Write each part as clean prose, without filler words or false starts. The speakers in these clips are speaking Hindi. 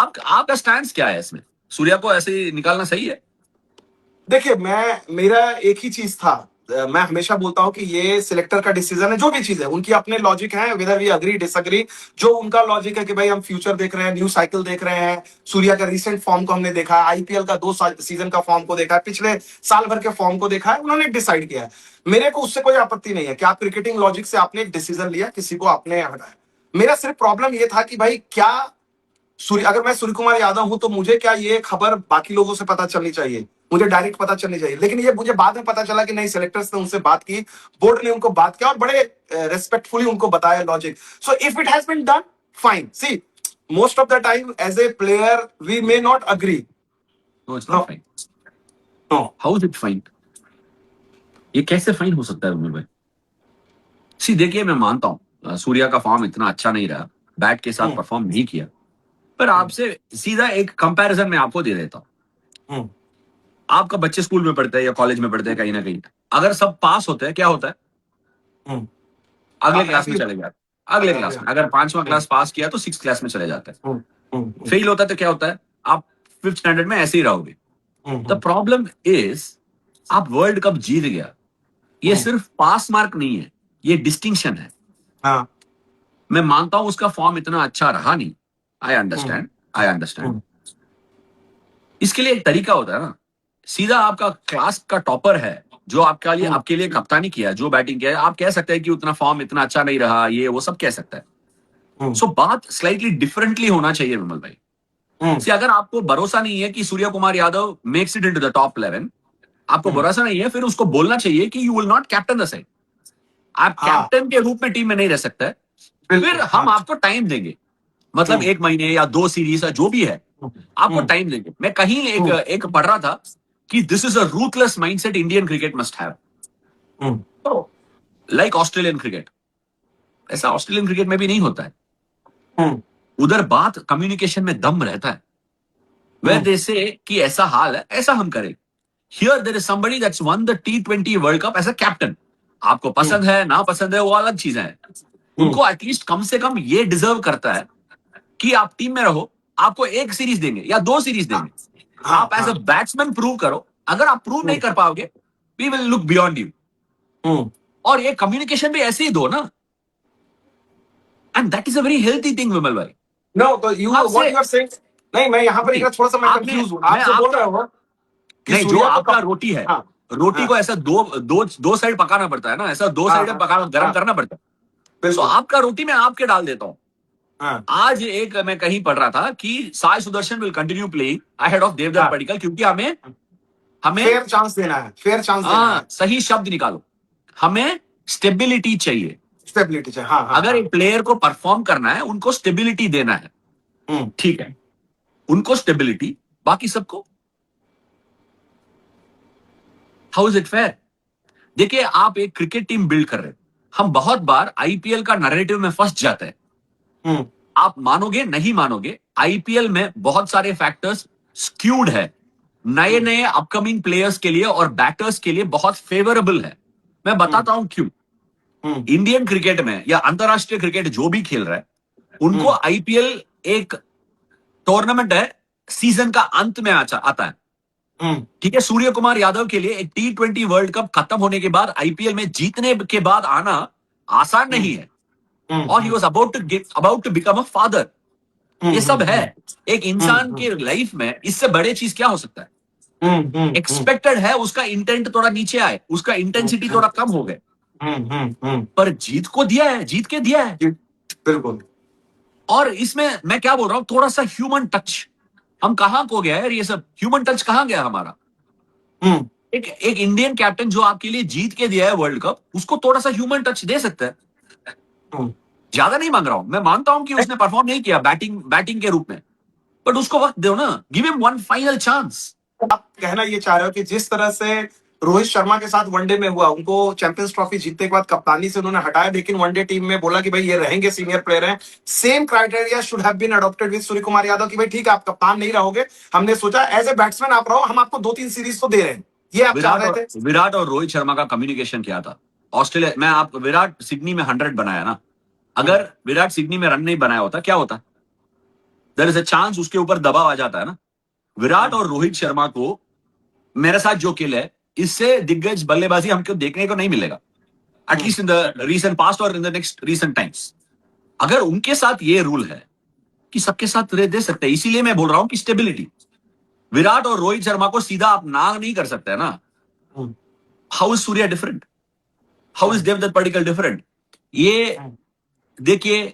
आपका स्टैंड क्या है इसमें? सूर्या को ऐसे ही निकालना सही है? देखिए, मेरा एक ही चीज था। मैं हमेशा बोलता हूं कि ये सिलेक्टर का डिसीजन है, जो भी चीज है उनकी अपने लॉजिक है, वेदर वी अग्री डिसएग्री। जो उनका लॉजिक है कि भाई हम फ्यूचर देख रहे हैं, न्यू साइकिल देख रहे हैं, सूर्या का रिसेंट फॉर्म को हमने देखा है, आईपीएल का 2 सीजन का फॉर्म को देखा है, पिछले साल भर के फॉर्म को देखा है, उन्होंने डिसाइड किया है। मेरे को उससे कोई आपत्ति नहीं है कि आप क्रिकेटिंग लॉजिक से आपने एक डिसीजन लिया, किसी को आपने हटाया। मेरा सिर्फ प्रॉब्लम ये था कि भाई क्या अगर मैं सूर्य कुमार यादव हूं तो मुझे क्या ये खबर बाकी लोगों से पता चलनी चाहिए, मुझे डायरेक्ट पता चलनी चाहिए। लेकिन ये मुझे बाद में पता चला कि नहीं, सिलेक्टर्स ने उनसे बात की, बोर्ड ने उनको बात किया और बड़े रेस्पेक्टफुली उनको बताया logic. So if it has been done, fine. See, most of the time as a player we may not agree. No, it's not fine. No, how is it fine? ये कैसे फाइन हो सकता है विमल भाई? सी देखिए, मैं मानता हूं सूर्या का फॉर्म इतना अच्छा नहीं रहा, बैट के साथ परफॉर्म नहीं किया, पर आपसे सीधा एक कंपैरिजन मैं आपको दे देता हूं। आपका बच्चे स्कूल में पढ़ते हैं या कॉलेज में पढ़ते हैं, कहीं ना कहीं अगर सब पास होते हैं, क्या होता है? अगले क्लास में चले जाते हैं। अगले क्लास में अगर 5वां क्लास पास किया तो 6th क्लास में चले जाते हैं। फेल होता है तो क्या होता है? आप 5th स्टैंडर्ड में ऐसे ही रहोगे। द प्रॉब्लम इज, आप वर्ल्ड कप जीत गया, ये सिर्फ पास मार्क नहीं है, ये डिस्टिंक्शन है। हाँ, मैं मानता हूं उसका फॉर्म इतना अच्छा रहा नहीं। I understand. इसके लिए एक तरीका होता है ना। सीधा आपका क्लास का टॉपर है, जो आपके लिए कप्तानी किया, जो बैटिंग किया, आप कह सकते हैं कि उतना फॉर्म इतना अच्छा नहीं रहा, ये वो सब कह सकता है। सो बात स्लाइटली डिफरेंटली होना चाहिए विमल भाई। अगर आपको भरोसा नहीं है कि Surya Kumar Yadav makes it into the top 11, आपको भरोसा नहीं है, फिर उसको बोलना चाहिए कि you will not captain the side. आप कैप्टन के रूप में टीम में नहीं रह सकते, फिर हम आपको टाइम देंगे, मतलब 1 महीने या 2 सीरीज या जो भी है, आपको टाइम देंगे। मैं कहीं एक पढ़ रहा था कि this is a ruthless mindset Indian cricket must have, like Australian cricket. ऐसा ऑस्ट्रेलियन क्रिकेट में भी नहीं होता है। उधर बात कम्युनिकेशन में दम रहता है। वह दे से कि ऐसा हाल है, ऐसा हम करें। Here there is somebody that's one the T20 world cup as a captain. आपको पसंद है ना पसंद है, वो अलग चीजें हैं। उनको एटलीस्ट कम से कम ये डिजर्व करता है कि आप टीम में रहो, आपको 1 सीरीज देंगे या 2 सीरीज देंगे। आप एज अ बैट्समैन प्रूव करो। अगर आप प्रूव नहीं कर पाओगे, we will look beyond you. और ये कम्युनिकेशन भी ऐसे ही दो ना, and that is a very healthy thing Vimal भाई। नो, तो व्हाट यू आर सेइंग, नहीं, मैं यहाँ पर एक थोड़ा सा मैं कंफ्यूज हूँ। आप जो बोल रहे हो कि नहीं, जो आपका रोटी है, रोटी को ऐसा दो साइड पकाना पड़ता है ना, ऐसा 2 साइड पकाना, गर्म करना पड़ता है। तो आपका रोटी में आपके डाल देता हूँ। आज एक मैं कहीं पढ़ रहा था कि Sai Sudharsan will continue playing ahead of Devdutt Padikkal, क्योंकि हमें फेयर चांस देना है, फेयर चांस देना है। सही शब्द निकालो, हमें स्टेबिलिटी चाहिए। स्टेबिलिटी चाहिए, अगर एक प्लेयर को परफॉर्म करना है, उनको स्टेबिलिटी देना है। ठीक है, उनको स्टेबिलिटी, बाकी सबको। How is it fair? देखिए, आप एक क्रिकेट टीम बिल्ड कर रहे हैं, हम बहुत बार आईपीएल का नैरेटिव में फंस जाते हैं। आप मानोगे नहीं मानोगे, आईपीएल में बहुत सारे फैक्टर्स स्क्यूड है, नए अपकमिंग प्लेयर्स के लिए और बैटर्स के लिए बहुत फेवरेबल है। मैं बताता हूं क्यों। इंडियन क्रिकेट में या अंतरराष्ट्रीय क्रिकेट जो भी खेल रहा है, उनको आईपीएल एक टूर्नामेंट है, सीजन का अंत में आता है। ठीक है, सूर्य कुमार यादव के लिए एक T20 वर्ल्ड कप खत्म होने के बाद आईपीएल में जीतने के बाद आना आसान नहीं है। और he was about to become a father. ये सब है एक इंसान के लाइफ में, इससे बड़े चीज क्या हो सकता है? एक्सपेक्टेड है उसका इंटेंट थोड़ा नीचे आए, उसका इंटेंसिटी थोड़ा कम हो गए, पर जीत को दिया है, जीत के दिया है। बिल्कुल। और इसमें मैं क्या बोल रहा हूं, थोड़ा सा ह्यूमन टच। हम कहां खो गया है, ये सब ह्यूमन टच कहां गया हमारा? एक इंडियन कैप्टन जो आपके लिए जीत के दिया है वर्ल्ड कप, उसको थोड़ा सा ह्यूमन टच दे सकता है। ज्यादा नहीं मांग रहा हूं, मैं मानता हूं कि उसने परफॉर्म नहीं किया बैटिंग के रूप में, बट उसको वक्त दो ना, give him one final chance. आप कहना ये चाह रहे हो कि जिस तरह से रोहित शर्मा के साथ वनडे में हुआ, उनको चैंपियंस ट्रॉफी जीतने के बाद कप्तानी से उन्होंने हटाया, लेकिन वनडे टीम में बोला कि भाई ये रहेंगे, सीनियर प्लेयर हैं, same criteria should have been adopted with Surya Kumar Yadav कि भाई ठीक है, आप कप्तान नहीं रहोगे, हमने सोचा एज ए बैट्समैन आप रहो, हम आपको 2-3 सीरीज तो दे रहे हैं। ये आप चाह रहे थे? विराट और रोहित शर्मा का कम्युनिकेशन क्या था ऑस्ट्रेलिया में? आप विराट सिडनी में 100 बनाया ना, अगर विराट सिडनी में रन नहीं बनाया होता, क्या होता? देयर इज अ चांस उसके ऊपर दबाव आ जाता है ना। विराट और रोहित शर्मा को मेरे साथ जो खेल है, इससे दिग्गज बल्लेबाजी हमको देखने को नहीं मिलेगा, at least in the recent past और in the next recent times. अगर उनके साथ ये रूल है कि सबके साथ दे सकते हैं, इसीलिए मैं बोल रहा हूं कि स्टेबिलिटी। विराट और रोहित शर्मा को सीधा आप ना नहीं कर सकते है ना। How is Surya different, how is Devdutt Padikkal different? ये देखिए,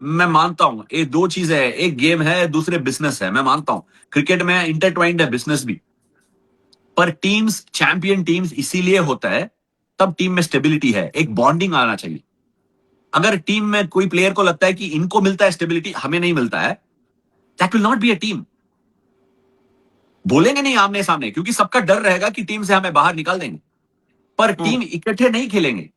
मैं मानता हूं ये दो चीजें है, एक गेम है, दूसरे बिजनेस है। मैं मानता हूं क्रिकेट में इंटरट्वाइंड है बिजनेस भी, पर टीम्स, चैंपियन टीम्स इसीलिए होता है, तब टीम में स्टेबिलिटी है, एक बॉन्डिंग आना चाहिए। अगर टीम में कोई प्लेयर को लगता है कि इनको मिलता है स्टेबिलिटी, हमें नहीं मिलता है, that will not be a team. बोलेंगे नहीं आमने सामने, क्योंकि सबका डर रहेगा कि टीम से हमें बाहर निकाल देंगे, पर टीम इकट्ठे नहीं खेलेंगे।